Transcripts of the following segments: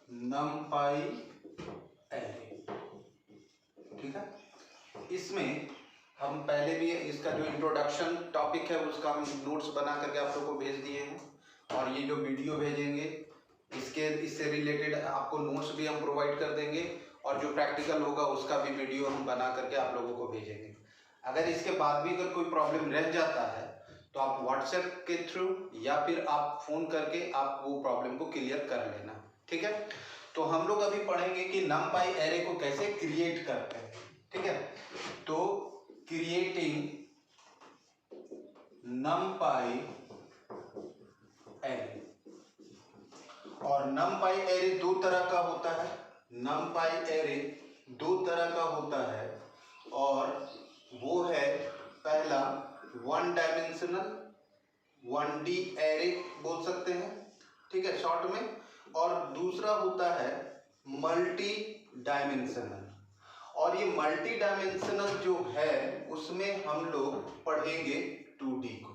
numpy array। ठीक है, इसमें हम पहले भी इसका जो इंट्रोडक्शन टॉपिक है उसका हम नोट्स बना करके आप लोग को भेज दिए हैं, और ये जो वीडियो भेजेंगे इससे रिलेटेड आपको नोट्स भी हम प्रोवाइड कर देंगे, और जो प्रैक्टिकल होगा उसका भी वीडियो हम बना करके आप लोगों को भेजेंगे। अगर इसके बाद भी अगर कोई प्रॉब्लम रह जाता है तो आप व्हाट्सएप के थ्रू या फिर आप फ़ोन करके आप वो प्रॉब्लम को क्लियर कर लेना। ठीक है, तो हम लोग अभी पढ़ेंगे कि numpy एरे को कैसे क्रिएट करते हैं। ठीक है, तो क्रिएटिंग numpy एरे, और numpy एरे दो तरह का होता है। numpy एरे दो तरह का होता है, और वो है पहला वन डायमेंशनल 1D एरे बोल सकते हैं, ठीक है शॉर्ट में, और दूसरा होता है मल्टी डायमेंशनल। और ये मल्टी डायमेंशनल जो है उसमें हम लोग पढ़ेंगे 2D को।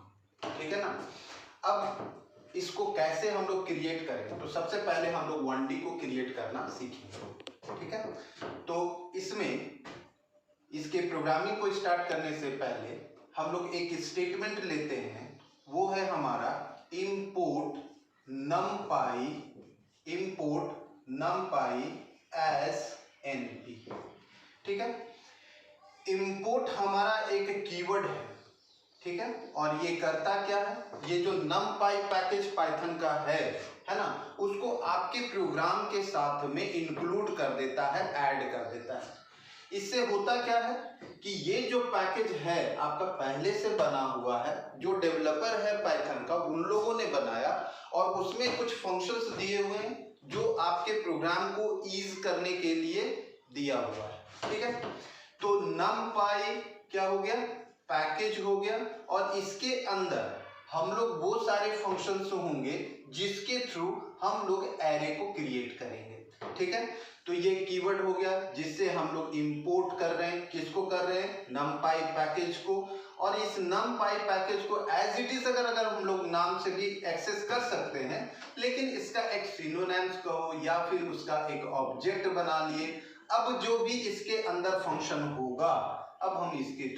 ठीक है ना। अब इसको कैसे हम लोग क्रिएट करें, तो सबसे पहले हम लोग 1D को क्रिएट करना सीखेंगे। ठीक है, तो इसमें इसके प्रोग्रामिंग को स्टार्ट करने से पहले हम लोग एक स्टेटमेंट लेते हैं, वो है हमारा import numpy as np। ठीक है, import हमारा एक कीवर्ड है। ठीक है, और ये करता क्या है, ये जो numpy पैकेज पाइथन का है ना, उसको आपके प्रोग्राम के साथ में इंक्लूड कर देता है, ऐड कर देता है। इससे होता क्या है कि ये जो पैकेज है आपका पहले से बना हुआ है, जो डेवलपर है पाइथन का उन लोगों ने बनाया, और उसमें कुछ फंक्शंस दिए हुए हैं जो आपके प्रोग्राम को ईज करने के लिए दिया हुआ है। ठीक है, तो numpy क्या हो गया, पैकेज हो गया, और इसके अंदर हम लोग वो सारे फंक्शंस होंगे जिसके थ्रू हम लोग एरे को क्रिएट करेंगे। ठीक है, तो ये कीवर्ड हो गया जिससे हम लोग इंपोर्ट कर रहे हैं, किसको कर रहे हैं, numpy पैकेज को। और इस numpy पैकेज को एज इट इज अगर हम लोग नाम से भी एक्सेस कर सकते हैं, लेकिन इसका एक सिनोनिम्स कहो या फिर उसका एक ऑब्जेक्ट बना लिए। अब जो भी इसके अंदर फंक्शन होगा अब हम इसके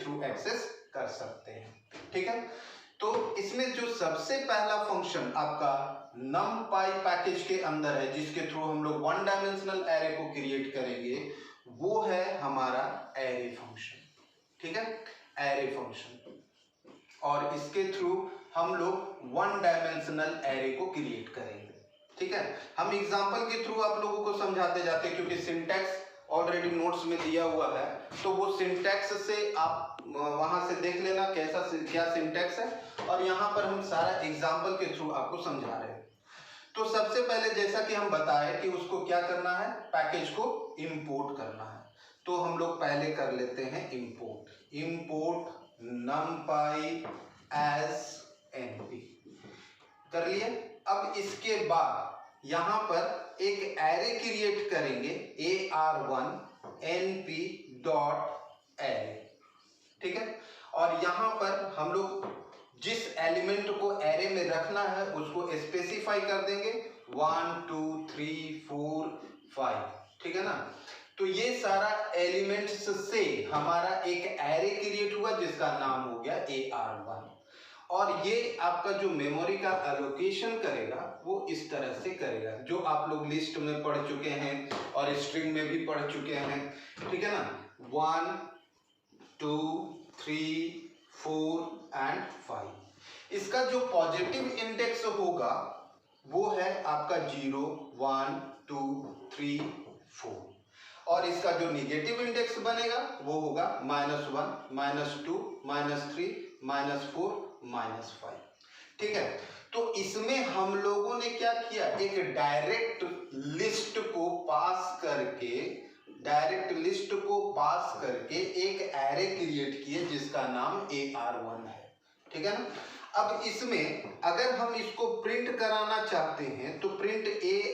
थ्रू एक्सेस कर सकते हैं। ठीक है, तो इसमें जो सबसे पहला फंक्शन आपका numpy पैकेज के अंदर है, जिसके थ्रू हम लोग वन डायमेंशनल एरे को क्रिएट करेंगे, वो है हमारा एरे फंक्शन। ठीक है, एरे फंक्शन, और इसके थ्रू हम लोग वन डायमेंशनल एरे को क्रिएट करेंगे। ठीक है, हम एग्जांपल के थ्रू आप लोगों को समझाते जाते हैं, क्योंकि सिंटैक्स ऑलरेडी नोट्स में दिया हुआ है, तो वो सिंटैक्स से आप वहां से देख लेना क्या सिंटैक्स है, और यहाँ पर हम सारा एग्जांपल के थ्रू आपको समझा रहे हैं। तो सबसे पहले जैसा कि हम बताए कि उसको क्या करना है, पैकेज को इंपोर्ट करना है। तो हम लोग पहले कर लेते हैं इंपोर्ट numpy as np कर लिए। अब इसके बाद यहाँ पर एक एरे क्रिएट करेंगे ar1 np डॉट एरे। ठीक है, और यहाँ पर हम लोग जिस एलिमेंट को एरे में रखना है उसको स्पेसिफाई कर देंगे 1 2 3 4 5। ठीक है ना, तो ये सारा एलिमेंट्स से हमारा एक एरे क्रिएट हुआ जिसका नाम हो गया ar1, और ये आपका जो मेमोरी का एलोकेशन करेगा वो इस तरह से करेगा, जो आप लोग लिस्ट में पढ़ चुके हैं और स्ट्रिंग में भी पढ़ चुके हैं। ठीक है ना, 1 2 3 4 एंड 5। इसका जो पॉजिटिव इंडेक्स होगा वो है आपका 0 1 2 3 4, और इसका जो निगेटिव इंडेक्स बनेगा वो होगा -1 -2 -3 -4 -5। ठीक है, तो इसमें हम लोगों ने क्या किया, एक डायरेक्ट लिस्ट को पास करके एक एरे क्रिएट किए जिसका नाम ar1 है। ठीक है ना, अब इसमें अगर हम इसको प्रिंट कराना चाहते हैं तो प्रिंट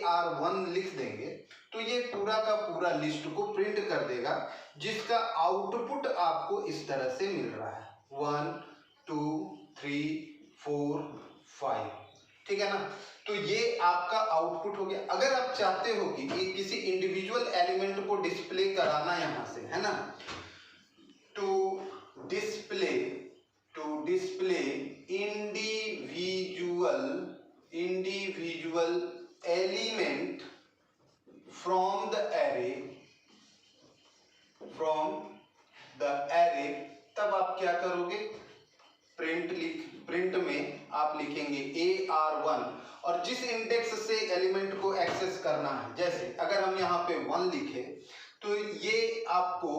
ar1 लिख देंगे, तो ये पूरा का पूरा लिस्ट को प्रिंट कर देगा, जिसका आउटपुट आपको इस तरह से मिल रहा है 1 2 3 4 5। ठीक है ना, तो ये आपका आउटपुट हो गया। अगर आप चाहते हो कि किसी इंडिविजुअल एलिमेंट को डिस्प्ले कराना यहां से, है ना, to display individual element from the array, तब आप क्या करोगे, प्रिंट में आप लिखेंगे AR1, और जिस इंडेक्स से एलिमेंट को एक्सेस करना है, जैसे अगर हम यहाँ पे 1 लिखे तो ये आपको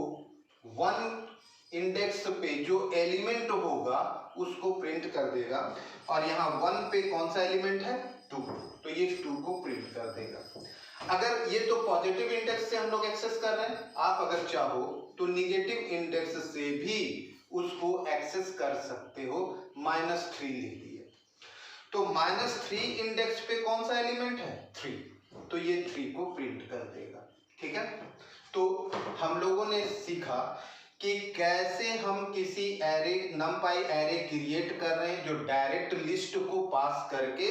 1 इंडेक्स पे जो एलिमेंट होगा उसको प्रिंट कर देगा, और यहाँ 1 पे कौन सा एलिमेंट है, 2, तो ये 2 को प्रिंट कर देगा। अगर ये तो पॉजिटिव इंडेक्स से हम लोग एक्सेस कर रहे हैं, आप अगर चाहो तो निगेटिव इंडेक्स से भी उसको एक्सेस कर सकते हो। -3 लिख दिया तो -3 इंडेक्स पे कौन सा एलिमेंट है, 3, तो ये 3 को प्रिंट कर देगा। ठीक है, तो हम लोगों ने सीखा कि कैसे हम किसी एरे, numpy एरे क्रिएट कर रहे हैं जो डायरेक्ट लिस्ट को पास करके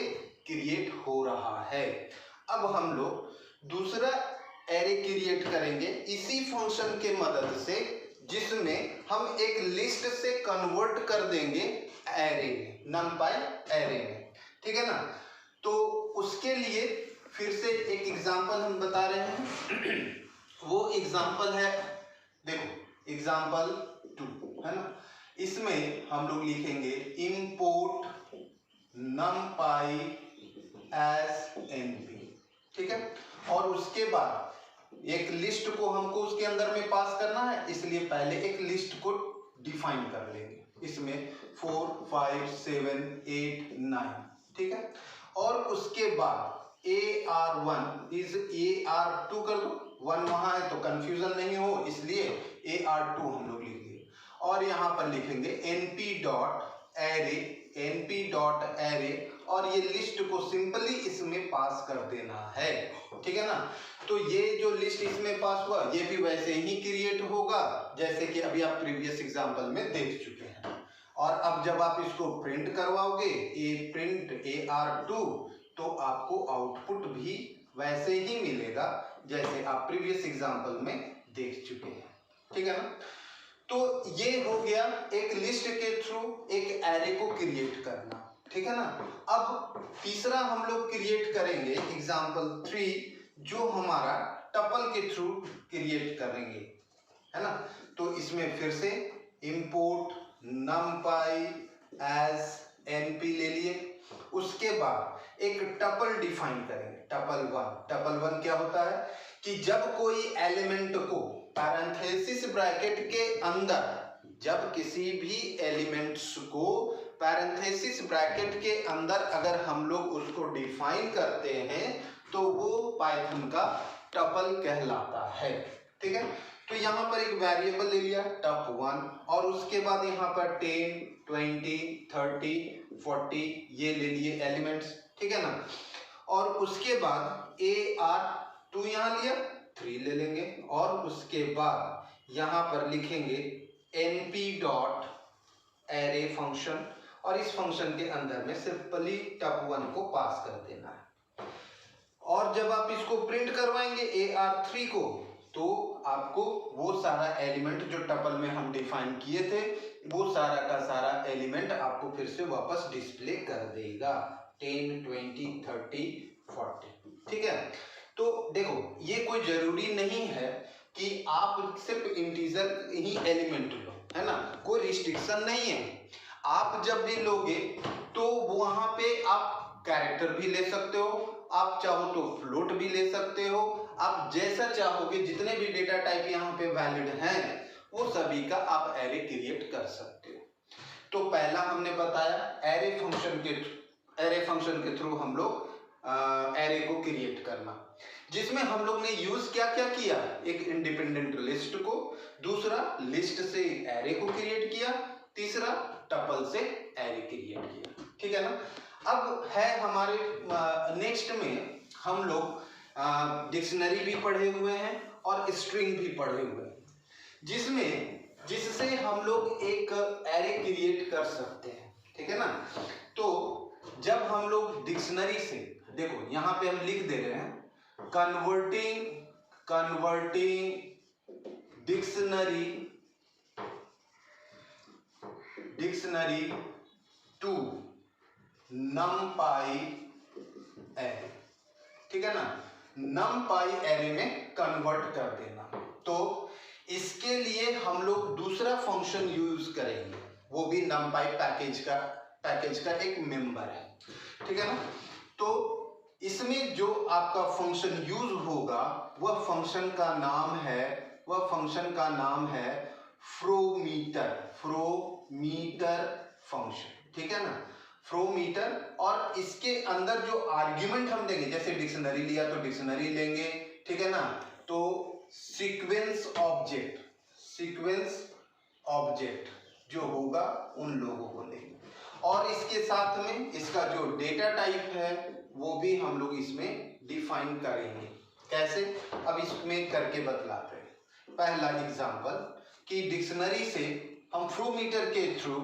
क्रिएट हो रहा है। अब हम लोग दूसरा एरे क्रिएट करेंगे इसी फंक्शन के मदद से, जिसमें हम एक लिस्ट से कन्वर्ट कर देंगे एरे में, numpy एरे में। ठीक है ना, तो उसके लिए फिर से एक एग्जांपल हम बता रहे हैं। वो एग्जांपल है, देखो एग्जांपल 2 है ना, इसमें हम लोग लिखेंगे इंपोर्ट numpy as np। ठीक है, और उसके बाद एक लिस्ट को हमको उसके अंदर में पास करना है, इसलिए पहले एक लिस्ट को डिफाइन कर लेंगे। इसमें 4 5 7 8 9, ठीक है, और उसके बाद AR1 इज AR2 कर दो, 1 वहां है तो कंफ्यूजन नहीं हो, इसलिए AR2 हम लोग लिख दिए, और यहां पर लिखेंगे np डॉट एरे, और ये लिस्ट को सिंपली इसमें पास कर देना है। ठीक है ना, तो ये जो लिस्ट इसमें पास हुआ ये भी वैसे ही क्रिएट होगा जैसे कि अभी आप प्रीवियस एग्जांपल में देख चुके हैं। और अब जब आप इसको प्रिंट करवाओगे प्रिंट AR2, तो आपको आउटपुट भी वैसे ही मिलेगा जैसे आप प्रीवियस एग्जांपल में देख चुके हैं। ठीक है ना, तो ये हो गया एक लिस्ट के थ्रू एक एरे को क्रिएट करना। ठीक है ना, अब तीसरा हम लोग क्रिएट करेंगे एग्जांपल 3, जो हमारा टपल के थ्रू क्रिएट करेंगे, है ना। तो इसमें फिर से इंपोर्ट numpy as np ले लिए, उसके बाद एक टपल डिफाइन करेंगे, टपल 1 क्या होता है कि जब कोई एलिमेंट को पैरेंथेसिस ब्रैकेट के अंदर, जब किसी भी एलिमेंट्स को पैरेंथेसिस ब्रैकेट के अंदर अगर हम लोग उसको डिफाइन करते हैं तो वो पाइथन का टपल कहलाता है। ठीक है, तो यहाँ पर एक वेरिएबल ले लिया tup1, और उसके बाद यहाँ पर 10 20 30 40 ये ले लिए एलिमेंट्स। ठीक है ना, और उसके बाद AR2 यहाँ लिया, 3 ले लेंगे, और उसके बाद यहाँ पर लिखेंगे np डॉट एरे फंक्शन, और इस फंक्शन के अंदर में सिंपली tup1 को पास कर देना है। और जब आप इसको प्रिंट करवाएंगे AR3 को, तो आपको वो सारा एलिमेंट जो टपल में हम डिफाइन किए थे, वो सारा का सारा एलिमेंट आपको फिर से वापस डिस्प्ले कर देगा 10 20 30 40। ठीक है, तो देखो ये कोई जरूरी नहीं है कि आप सिर्फ इंटीजर ही एलिमेंट लो, है ना, कोई रिस्ट्रिक्शन नहीं है। आप जब भी लोगे तो वहां पे आप कैरेक्टर भी ले सकते हो, आप चाहो तो फ्लोट भी ले सकते हो, आप जैसा चाहोगे, जितने भी डेटा टाइप यहाँ पे वैलिड हैं वो सभी का आप एरे क्रिएट कर सकते हो। तो पहला हमने बताया एरे फंक्शन के थ्रू हम लोग एरे को क्रिएट करना, जिसमें हम लोग ने यूज क्या क्या किया, एक इंडिपेंडेंट लिस्ट को, दूसरा लिस्ट से एरे को क्रिएट किया, तीसरा टपल से एरे क्रिएट किया। ठीक है ना, अब है हमारे नेक्स्ट में हम लोग डिक्शनरी भी पढ़े हुए हैं और स्ट्रिंग भी पढ़े हुए हैं, जिससे हम लोग एक एरे क्रिएट कर सकते हैं। ठीक है ना, तो जब हम लोग डिक्शनरी से, देखो यहाँ पे हम लिख दे रहे हैं converting dictionary to numpy array, ठीक है ना, numpy एरे में कन्वर्ट कर देना। तो इसके लिए हम लोग दूसरा फंक्शन यूज करेंगे, वो भी numpy पैकेज का एक मेंबर है, ठीक है ना। तो इसमें जो आपका फंक्शन यूज होगा वह फंक्शन का नाम है फ्रोमीटर फंक्शन, ठीक है ना, फ्रोमीटर। और इसके अंदर जो आर्ग्यूमेंट हम देंगे, जैसे डिक्शनरी लिया तो डिक्शनरी लेंगे, ठीक है ना, तो सीक्वेंस ऑब्जेक्ट जो होगा उन लोगों को लेंगे, और इसके साथ में इसका जो डेटा टाइप है वो भी हम लोग इसमें डिफाइन करेंगे। कैसे, अब इसमें करके बतलाते हैं। पहला एग्जांपल कि डिक्शनरी से हम फ्रोमीटर के थ्रू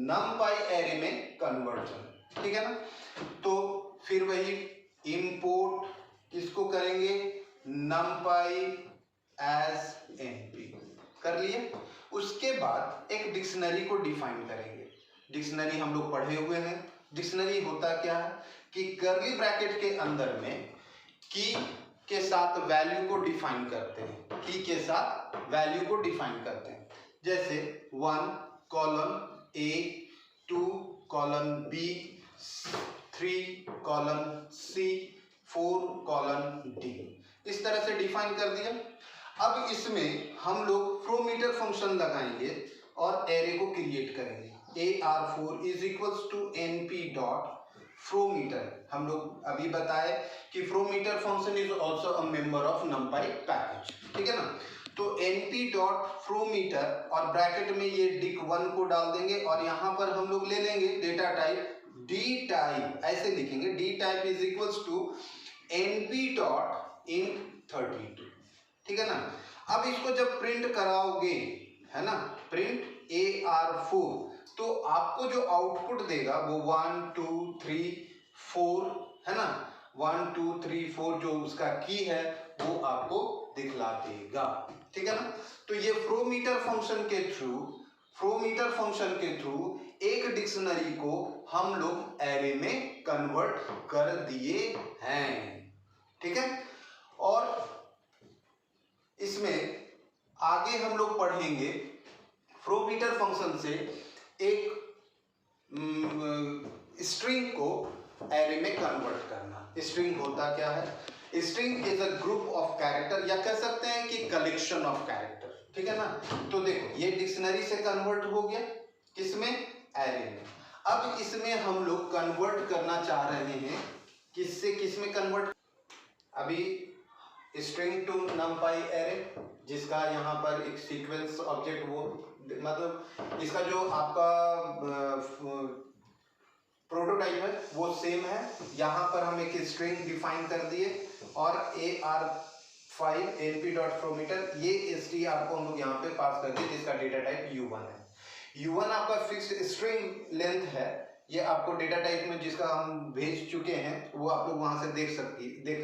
numpy एरे में कन्वर्जन, ठीक है ना। तो फिर वही इंपोर्ट किसको करेंगे, numpy as np कर लिए। उसके बाद एक डिक्शनरी को डिफाइन करेंगे। डिक्शनरी हम लोग पढ़े हुए हैं। डिक्शनरी होता क्या है कि कर्ली ब्रैकेट के अंदर में की के साथ वैल्यू को डिफाइन करते हैं, की के साथ वैल्यू को डिफाइन करते हैं। जैसे 1 column A, 2 column B, 3 column C, 4 column D, इस तरह से डिफाइन कर दिया। अब इसमें हम लोग फ्रोमीटर फंक्शन लगाएंगे और एरे को क्रिएट करेंगे। AR4 is equals to NP dot fromiter. हम लोग अभी बताए कि fromiter function is also a member of numpy package, ठीक है ना। तो np डॉट फ्रोमीटर और ब्रैकेट में ये dic1 को डाल देंगे और यहाँ पर हम लोग ले लेंगे डेटा टाइप d टाइप, ऐसे लिखेंगे d type is equals to np dot int 32, ठीक है ना। अब इसको जब प्रिंट कराओगे, है ना, प्रिंट AR4, तो आपको जो आउटपुट देगा वो 1 2 3 4, है ना, 1 2 3 4 जो उसका की है वो आपको दिखला देगा, ठीक है ना। तो ये फ्रोमीटर फंक्शन के थ्रू एक डिक्शनरी को हम लोग एरे में कन्वर्ट कर दिए हैं, ठीक है। और इसमें आगे हम लोग पढ़ेंगे फ्रोमीटर फंक्शन से एक स्ट्रिंग को एरे में कन्वर्ट करना। स्ट्रिंग होता क्या है, string is a group of character, या कह सकते हैं कि कलेक्शन ऑफ कैरेक्टर, ठीक है ना। तो देखो ये डिक्शनरी से कन्वर्ट हो गया किसमें, एरे में। अब इसमें हम लोग कन्वर्ट करना चाह रहे हैं किससे, किसमें कन्वर्ट, अभी स्ट्रिंग टू numpy एरे, जिसका यहाँ पर एक सीक्वेंस ऑब्जेक्ट, वो मतलब इसका जो आपका प्रोटोटाइप है वो सेम है। यहाँ पर हम एक स्ट्रिंग डिफाइन कर दिए और AR5 np डॉट फ्रोमीटर, ये str को हम लोग यहाँ पे पास कर दिए जिसका डेटा टाइप u1 है। u1 आपका फिक्स्ड स्ट्रिंग लेंथ है, ये आपको डेटा टाइप में जिसका हम भेज चुके हैं वो आप लोग वहां से देख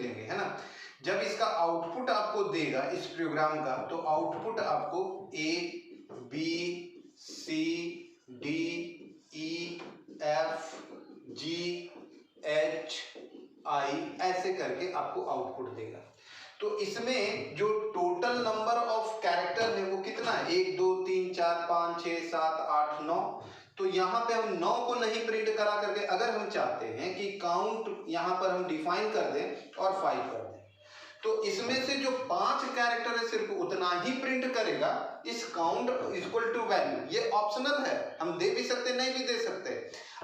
लेंगे, है ना। जब इसका आउटपुट आपको देगा इस प्रोग्राम का, तो आउटपुट आपको A B C D E F G H I ऐसे करके आपको आउटपुट देगा। तो इसमें जो टोटल नंबर ऑफ कैरेक्टर है वो कितना है, 1 2 3 4 5 6 7 8 9। तो यहाँ पे हम 9 को नहीं प्रिंट करा करके, अगर हम चाहते हैं कि काउंट यहाँ पर हम डिफाइन कर दें और 5 कर दें, तो इसमें से जो 5 कैरेक्टर है सिर्फ उतना ही प्रिंट करेगा। इस काउंट इक्वल टू वैल्यू, ये ऑप्शनल है, हम दे भी सकते नहीं भी दे सकते।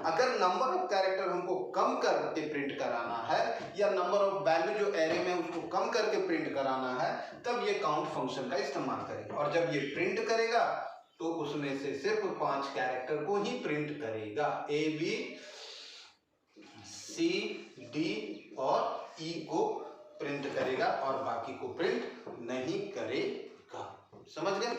अगर नंबर ऑफ कैरेक्टर हमको कम करके प्रिंट कराना है या नंबर ऑफ वैल्यू जो एरे में उसको कम करके प्रिंट कराना है, तब ये काउंट फंक्शन का इस्तेमाल करेगा। और जब ये प्रिंट करेगा तो उसमें से सिर्फ 5 कैरेक्टर को ही प्रिंट करेगा, A B C D और E को प्रिंट करेगा और बाकी को प्रिंट नहीं करेगा। समझ गए।